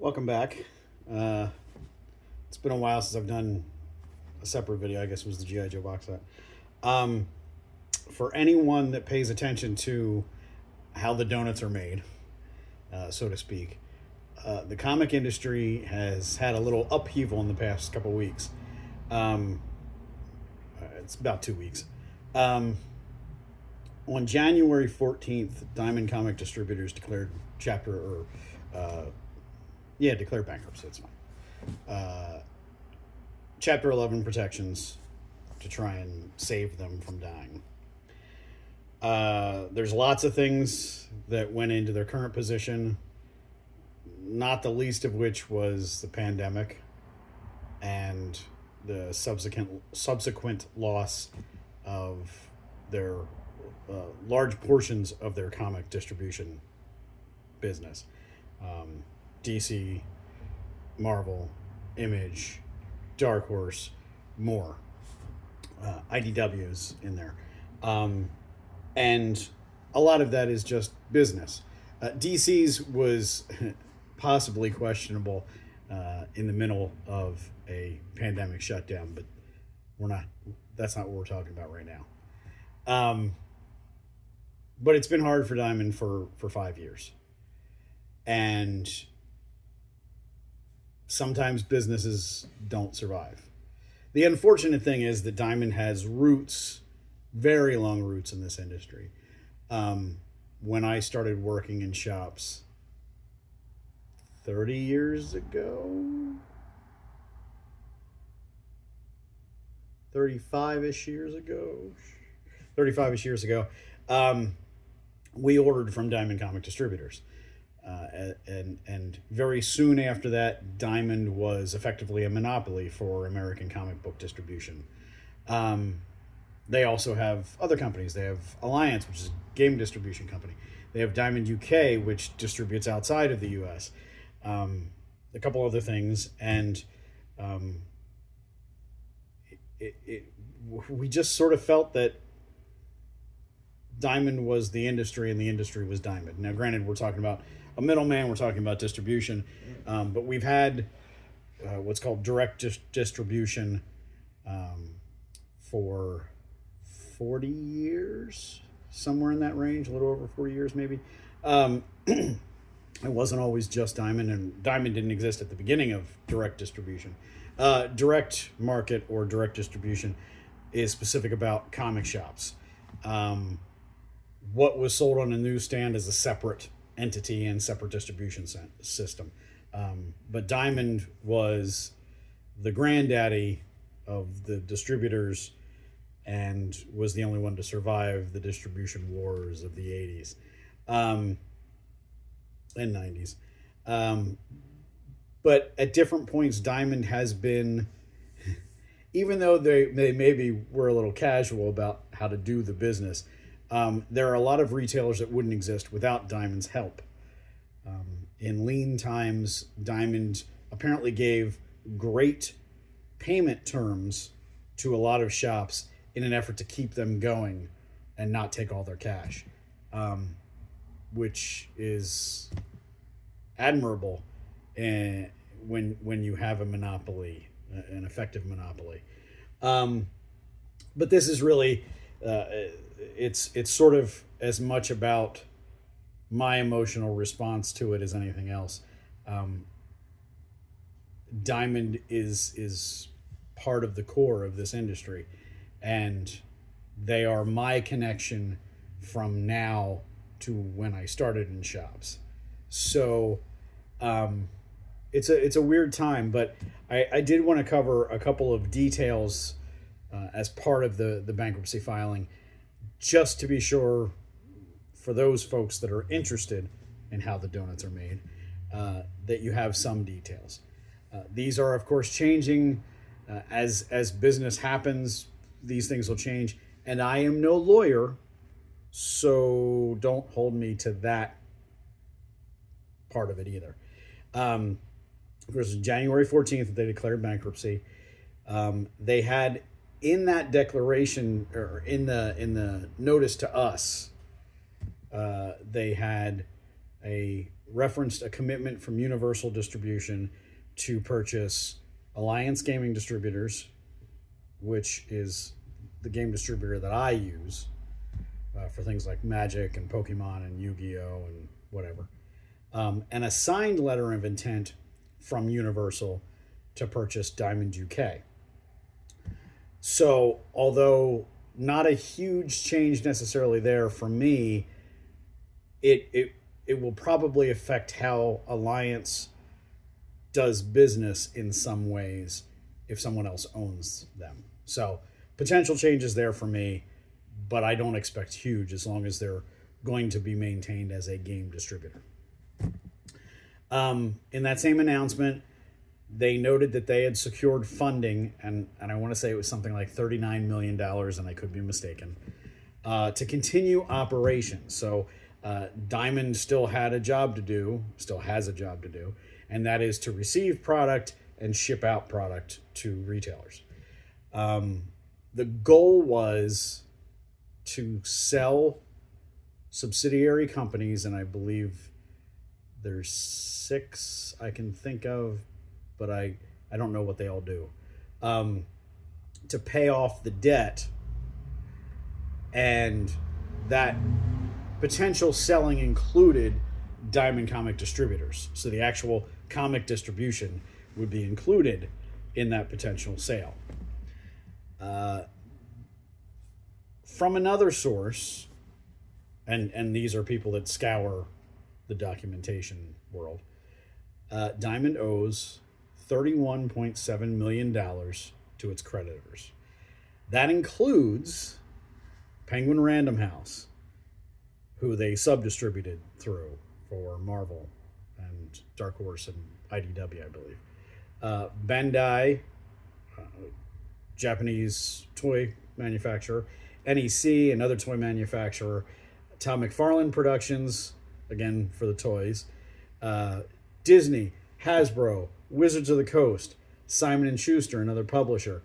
Welcome back. It's been a while since I've done a separate video. I guess it was the G.I. Joe box set. For anyone that pays attention to how the donuts are made, so to speak, the comic industry has had a little upheaval in the past couple weeks. It's about 2 weeks. On January 14th, Diamond Comic Distributors declared declared bankruptcy. It's fine. Chapter 11 protections to try and save them from dying. There's lots of things that went into their current position, not the least of which was the pandemic and the subsequent loss of their large portions of their comic distribution business. DC, Marvel, Image, Dark Horse, more. IDW's in there. And a lot of that is just business. DC's was possibly questionable in the middle of a pandemic shutdown, but that's not what we're talking about right now. But it's been hard for Diamond for 5 years. And sometimes businesses don't survive. The unfortunate thing is that Diamond has roots, very long roots in this industry. When I started working in shops 30 years ago, 35-ish years ago, we ordered from Diamond Comic Distributors. And very soon after that, Diamond was effectively a monopoly for American comic book distribution. They also have other companies. They have Alliance, which is a game distribution company. They have Diamond UK, which distributes outside of the US. A couple other things. And we just sort of felt that Diamond was the industry and the industry was Diamond. Now, granted, we're talking about a middleman, we're talking about distribution, but we've had what's called direct distribution for 40 years, somewhere in that range, a little over 40 years maybe. It wasn't always just Diamond, and Diamond didn't exist at the beginning of direct distribution. Direct market or direct distribution is specific about comic shops. What was sold on a newsstand is a separate entity and separate distribution system. But Diamond was the granddaddy of the distributors and was the only one to survive the distribution wars of the 80s and 90s. But at different points, Diamond has been, even though they maybe were a little casual about how to do the business, there are a lot of retailers that wouldn't exist without Diamond's help. In lean times, Diamond apparently gave great payment terms to a lot of shops in an effort to keep them going and not take all their cash, which is admirable when you have a monopoly, an effective monopoly. But this is really... it's sort of as much about my emotional response to it as anything else. Diamond is part of the core of this industry, and they are my connection from now to when I started in shops. So it's a weird time, but I did want to cover a couple of details as part of the bankruptcy filing, just to be sure for those folks that are interested in how the donuts are made, that you have some details. These are, of course, changing as business happens. These things will change, and I am no lawyer, so don't hold me to that part of it either. Of course, January 14th, they declared bankruptcy. They had in that declaration, or in the notice to us, they had a referenced a commitment from Universal Distribution to purchase Alliance Gaming Distributors, which is the game distributor that I use for things like Magic and Pokemon and Yu-Gi-Oh! And whatever. And a signed letter of intent from Universal to purchase Diamond UK. So, although not a huge change necessarily there for me, it will probably affect how Alliance does business in some ways if someone else owns them. So, potential changes there for me, but I don't expect huge as long as they're going to be maintained as a game distributor. In that same announcement, they noted that they had secured funding, and I want to say it was something like $39 million, and I could be mistaken, to continue operations. So Diamond still had a job to do, still has a job to do, and that is to receive product and ship out product to retailers. The goal was to sell subsidiary companies, and I believe there's 6 I can think of, but I don't know what they all do, to pay off the debt. And that potential selling included Diamond Comic Distributors. So the actual comic distribution would be included in that potential sale. From another source, and these are people that scour the documentation world, Diamond owes $31.7 million to its creditors. That includes Penguin Random House, who they sub-distributed through for Marvel and Dark Horse and IDW, I believe. Bandai, Japanese toy manufacturer, NEC, another toy manufacturer, Tom McFarlane Productions, again for the toys, Disney, Hasbro, Wizards of the Coast, Simon & Schuster, another publisher,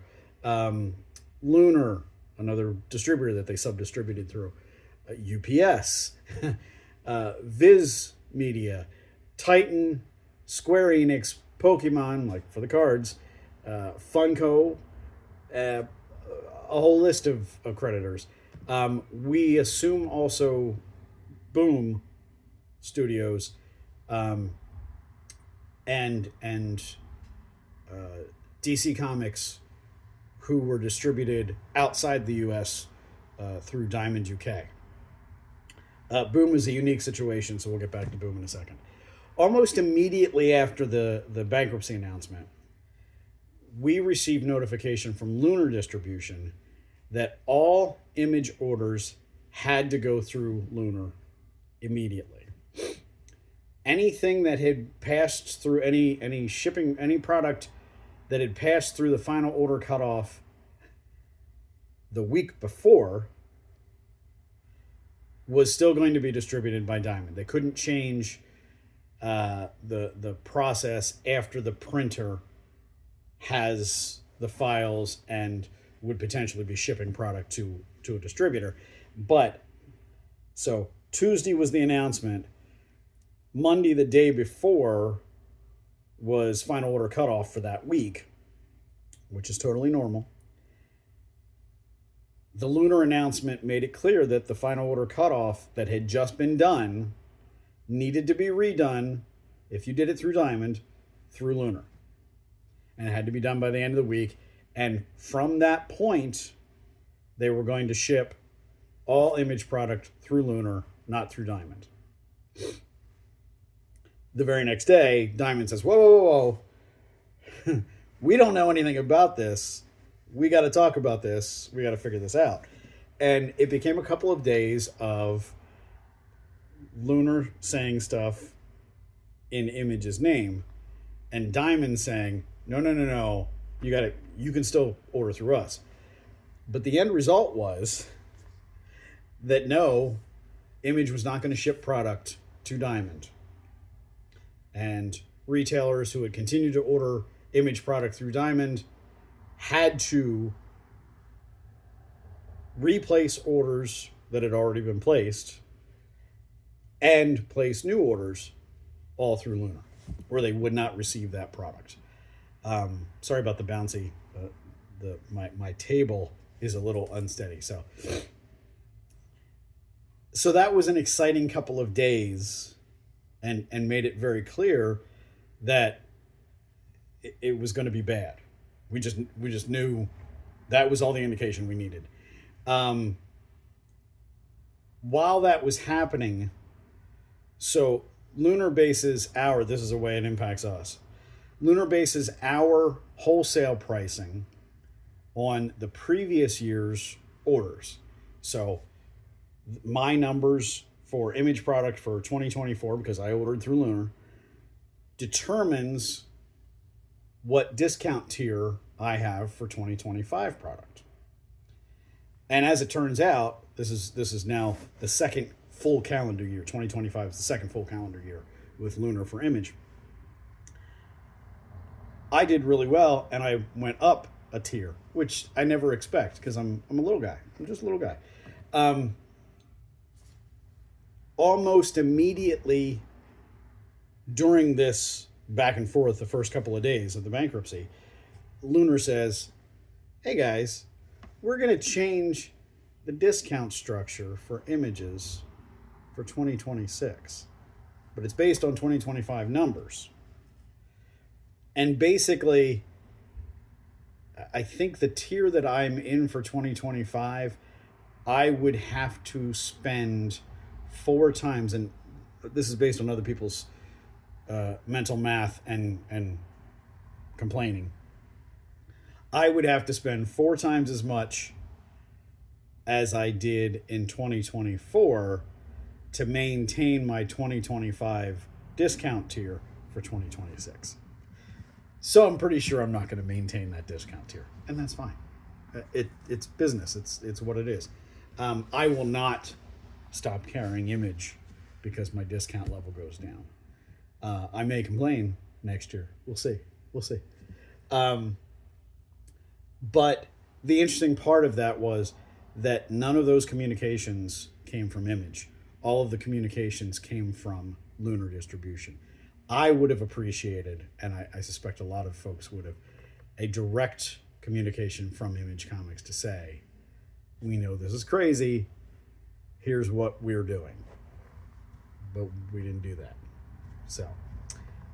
Lunar, another distributor that they sub-distributed through, UPS, Viz Media, Titan, Square Enix, Pokemon, like for the cards, Funko, a whole list of creditors. We assume also Boom Studios, and DC Comics, who were distributed outside the U.S. Through Diamond UK. Boom is a unique situation, so we'll get back to Boom in a second. Almost immediately after the bankruptcy announcement, we received notification from Lunar Distribution that all image orders had to go through Lunar immediately. Anything that had passed through any shipping, any product that had passed through the final order cutoff the week before was still going to be distributed by Diamond. They couldn't change the process after the printer has the files and would potentially be shipping product to a distributor. But so Tuesday was the announcement. Monday, the day before, was final order cutoff for that week, which is totally normal. The Lunar announcement made it clear that the final order cutoff that had just been done needed to be redone, if you did it through Diamond, through Lunar. And it had to be done by the end of the week. And from that point, they were going to ship all image product through Lunar, not through Diamond. The very next day, Diamond says, whoa. We don't know anything about this. We got to talk about this. We got to figure this out. And it became a couple of days of Lunar saying stuff in Image's name and Diamond saying, no. You can still order through us. But the end result was that no, Image was not going to ship product to Diamond. And retailers who had continued to order Image product through Diamond had to replace orders that had already been placed and place new orders all through Lunar, or they would not receive that product. Sorry about the bouncy. My table is a little unsteady. So that was an exciting couple of days, and made it very clear that it was going to be bad. We just knew that was all the indication we needed. While that was happening, so Lunar bases this is the way it impacts us. Lunar bases our wholesale pricing on the previous year's orders. So my numbers for image product for 2024, because I ordered through Lunar, determines what discount tier I have for 2025 product. And as it turns out, this is now the second full calendar year. 2025 is the second full calendar year with Lunar for image. I did really well, and I went up a tier, which I never expect because I'm a little guy. I'm just a little guy. Almost immediately during this back and forth, the first couple of days of the bankruptcy, Lunar says, "Hey guys, we're going to change the discount structure for images for 2026, but it's based on 2025 numbers." And basically, I think the tier that I'm in for 2025, I would have to spend 4 times, and this is based on other people's mental math and complaining. I would have to spend 4 times as much as I did in 2024 to maintain my 2025 discount tier for 2026. So I'm pretty sure I'm not going to maintain that discount tier, and that's fine. It's business. It's what it is. I will not stop carrying image because my discount level goes down. I may complain next year. We'll see. But the interesting part of that was that none of those communications came from image. All of the communications came from Lunar distribution. I would have appreciated, and I suspect a lot of folks would have, a direct communication from Image Comics to say, "We know this is crazy. Here's what we're doing." But we didn't do that. So,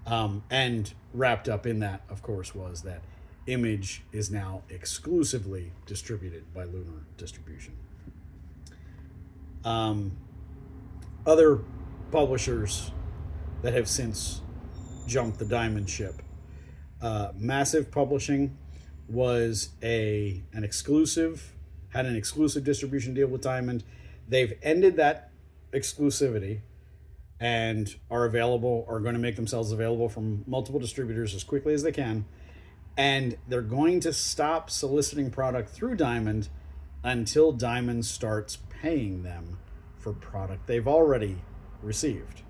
and wrapped up in that, of course, was that Image is now exclusively distributed by Lunar Distribution. Other publishers that have since jumped the Diamond ship. Massive Publishing was had an exclusive distribution deal with Diamond. They've ended that exclusivity and are going to make themselves available from multiple distributors as quickly as they can. And they're going to stop soliciting product through Diamond until Diamond starts paying them for product they've already received.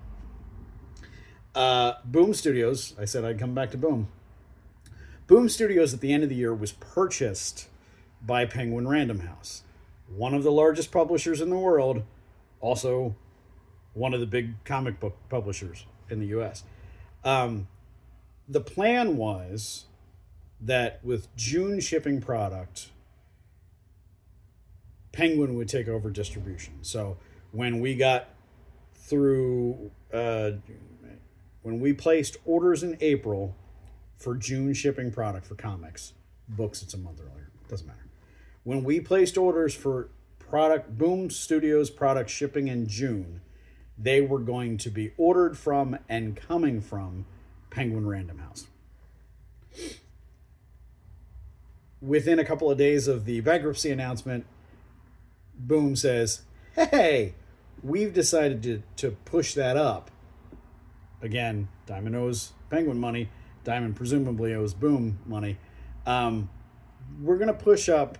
Boom Studios, I said I'd come back to Boom. Boom Studios at the end of the year was purchased by Penguin Random House, one of the largest publishers in the world, also one of the big comic book publishers in the US. The plan was that with June shipping product, Penguin would take over distribution. So when we got through, when we placed orders in April for June shipping product for comics, books it's a month earlier, doesn't matter. When we placed orders for product, Boom Studios product shipping in June, they were going to be ordered from and coming from Penguin Random House. Within a couple of days of the bankruptcy announcement, Boom says, "Hey, we've decided to push that up." Again, Diamond owes Penguin money. Diamond presumably owes Boom money. We're going to push up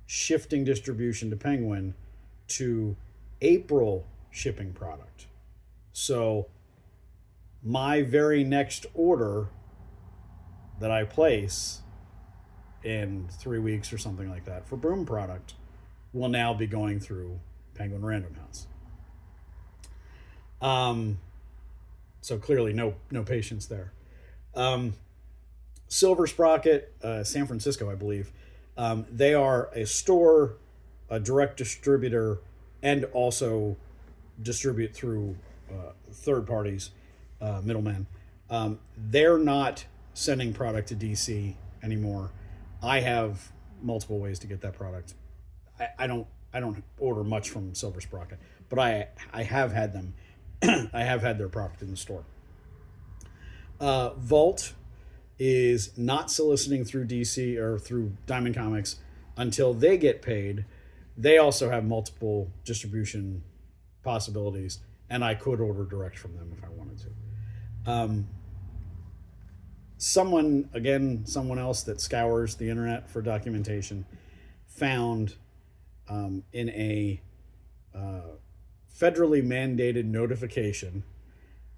shifting distribution to Penguin to April shipping product. So my very next order that I place in 3 weeks or something like that for Boom product will now be going through Penguin Random House. So clearly no patience there. Silver Sprocket, San Francisco, I believe. They are a store, a direct distributor, and also distribute through third parties, middlemen. They're not sending product to DC anymore. I have multiple ways to get that product. I don't order much from Silver Sprocket, but I have had them. I have had their product in the store. Vault is not soliciting through DC or through Diamond Comics until they get paid. They also have multiple distribution possibilities, and I could order direct from them if I wanted to. Someone else that scours the internet for documentation found in a federally mandated notification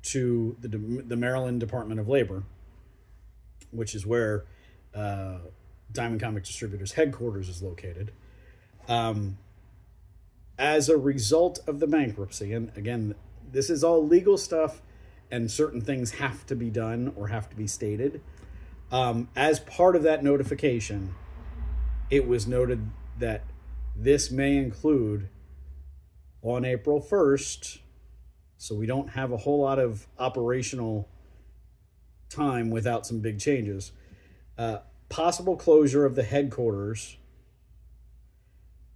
to the Maryland Department of Labor, which is where Diamond Comic Distributors headquarters is located. As a result of the bankruptcy, and again, this is all legal stuff, and certain things have to be done or have to be stated. As part of that notification, it was noted that this may include on April 1st, so we don't have a whole lot of operational time without some big changes. Possible closure of the headquarters,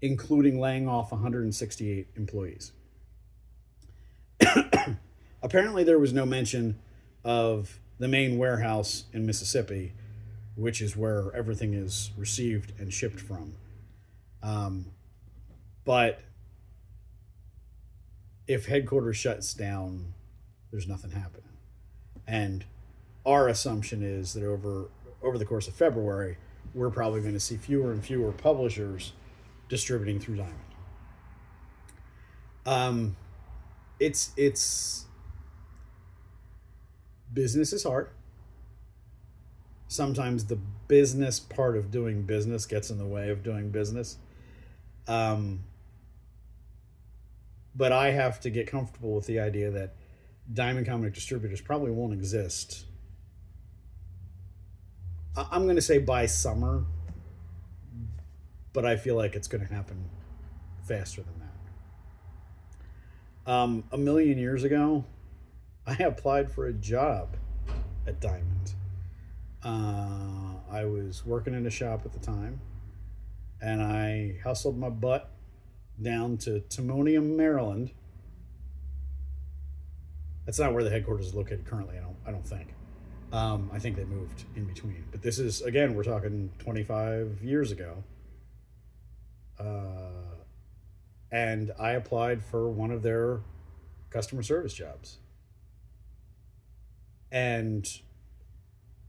including laying off 168 employees. Apparently, there was no mention of the main warehouse in Mississippi, which is where everything is received and shipped from. But if headquarters shuts down, there's nothing happening. And our assumption is that over the course of February, we're probably going to see fewer and fewer publishers distributing through Diamond. It's business is hard. Sometimes the business part of doing business gets in the way of doing business. But I have to get comfortable with the idea that Diamond Comic Distributors probably won't exist. I'm going to say by summer, but I feel like it's going to happen faster than that. A million years ago, I applied for a job at Diamond. I was working in a shop at the time, and I hustled my butt down to Timonium, Maryland. That's not where the headquarters is located currently. I don't think. I think they moved in between. But this is, again, we're talking 25 years ago. And I applied for one of their customer service jobs. And,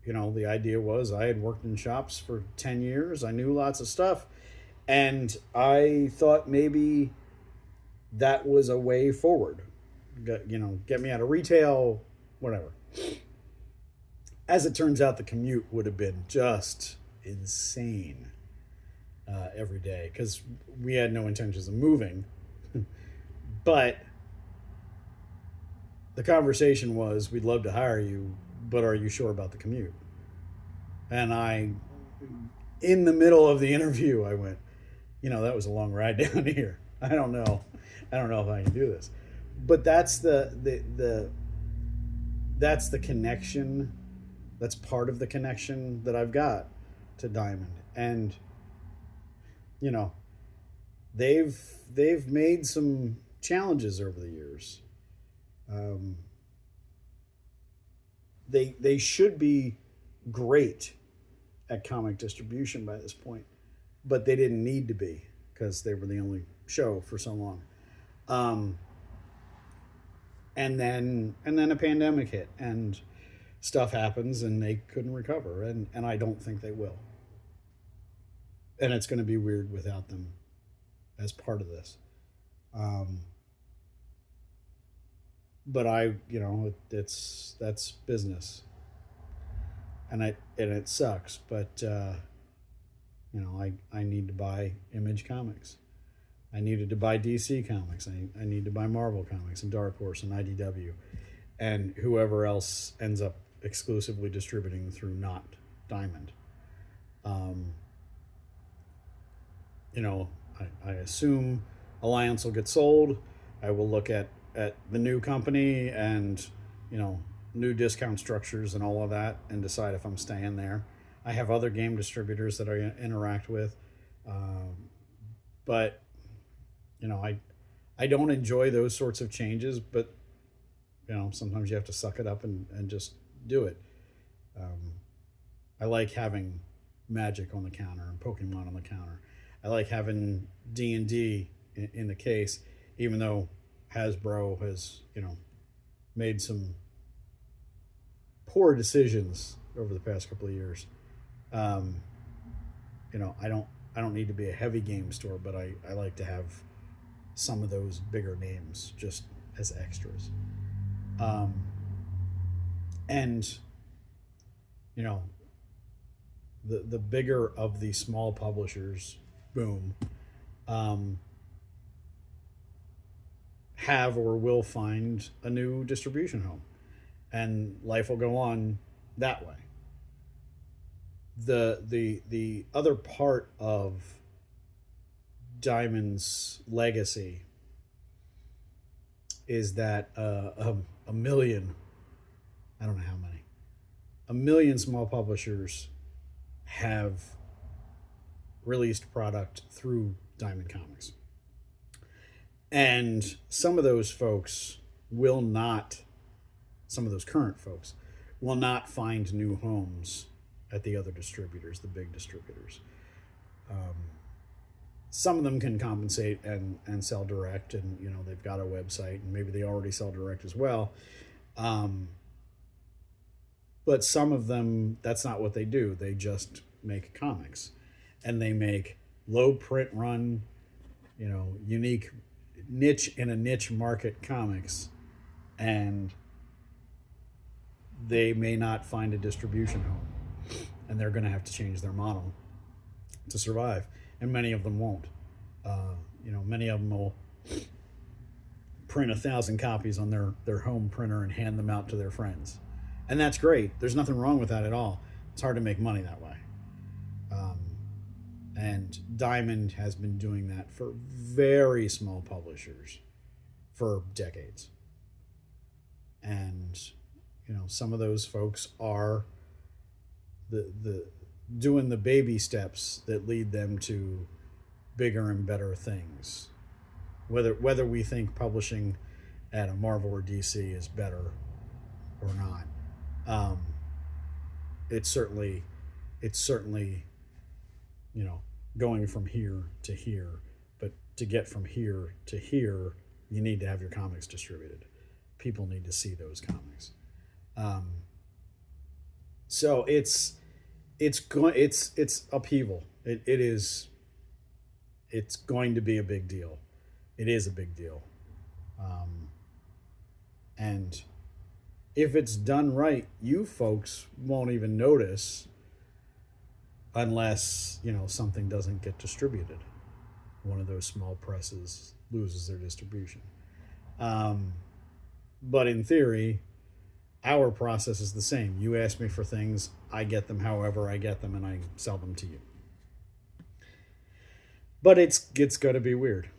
the idea was I had worked in shops for 10 years. I knew lots of stuff. And I thought maybe that was a way forward. Get me out of retail, whatever. As it turns out, the commute would have been just insane every day because we had no intentions of moving. But the conversation was, we'd love to hire you, but are you sure about the commute? And in the middle of the interview, I went, that was a long ride down here. I don't know if I can do this. But that's the connection. That's part of the connection that I've got to Diamond. And they've made some challenges over the years. They should be great at comic distribution by this point, but they didn't need to be because they were the only show for so long. And then a pandemic hit and stuff happens and they couldn't recover, and I don't think they will. And it's going to be weird without them as part of this. But that's business. And it sucks, but I need to buy Image Comics. I needed to buy DC Comics. I need to buy Marvel Comics and Dark Horse and IDW. and whoever else ends up exclusively distributing through not Diamond. Um, you know, I assume Alliance will get sold. I will look at the new company and, you know, new discount structures and all of that and decide if I'm staying there. I have other game distributors that I interact with. But, you know, I don't enjoy those sorts of changes, but, you know, sometimes you have to suck it up and just do it. Um, I like having Magic on the counter and Pokemon on the counter. I like having D&D in the case, even though Hasbro has, you know, made some poor decisions over the past couple of years. Um, you know, I don't need to be a heavy game store, but I like to have some of those bigger names just as extras. Um, and you know, the bigger of the small publishers, boom, um, have or will find a new distribution home, and life will go on that way. The other part of Diamond's legacy is that a million, I don't know how many, a million small publishers have released product through Diamond Comics. And some of those folks will not, some of those current folks will not find new homes at the other distributors, the big distributors. Some of them can compensate and sell direct, and you know they've got a website, and maybe they already sell direct as well. But some of them, that's not what they do. They just make comics, and they make low print run, you know, unique niche in a niche market comics, and they may not find a distribution home, and they're going to have to change their model to survive, and many of them won't. You know, many of them will print 1,000 copies on their home printer and hand them out to their friends, and that's great. There's nothing wrong with that at all. It's hard to make money that way. And Diamond has been doing that for very small publishers for decades. And you know, some of those folks are the doing the baby steps that lead them to bigger and better things. Whether we think publishing at a Marvel or DC is better or not, it's certainly you know, going from here to here. But to get from here to here, you need to have your comics distributed. People need to see those comics. So it's upheaval. It is. It's going to be a big deal. It is a big deal. And if it's done right, you folks won't even notice unless, you know, something doesn't get distributed. One of those small presses loses their distribution. But in theory, our process is the same. You ask me for things, I get them however I get them, and I sell them to you. But it's going to be weird.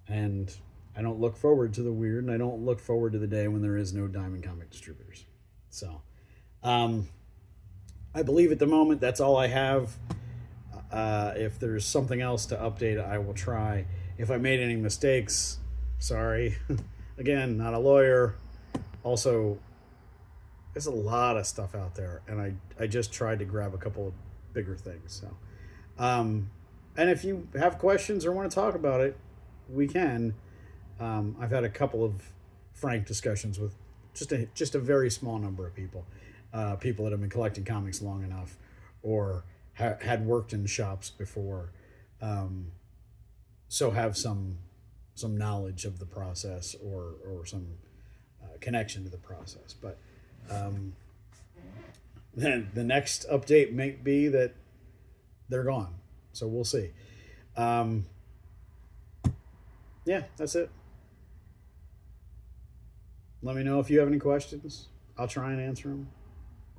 And I don't look forward to the weird, and I don't look forward to the day when there is no Diamond Comic Distributors. So, I believe at the moment that's all I have. If there's something else to update, I will try. If I made any mistakes, sorry. Again, not a lawyer. Also, there's a lot of stuff out there, and I just tried to grab a couple of bigger things. So, and if you have questions or want to talk about it, we can. I've had a couple of frank discussions with just a very small number of people, people that have been collecting comics long enough, or had worked in shops before, so have some knowledge of the process or some connection to the process. But then the next update may be that they're gone. So we'll see. Yeah, that's it. Let me know if you have any questions. I'll try and answer them.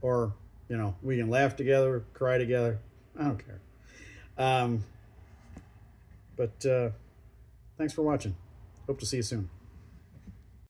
Or, we can laugh together, cry together. I don't care. But thanks for watching. Hope to see you soon.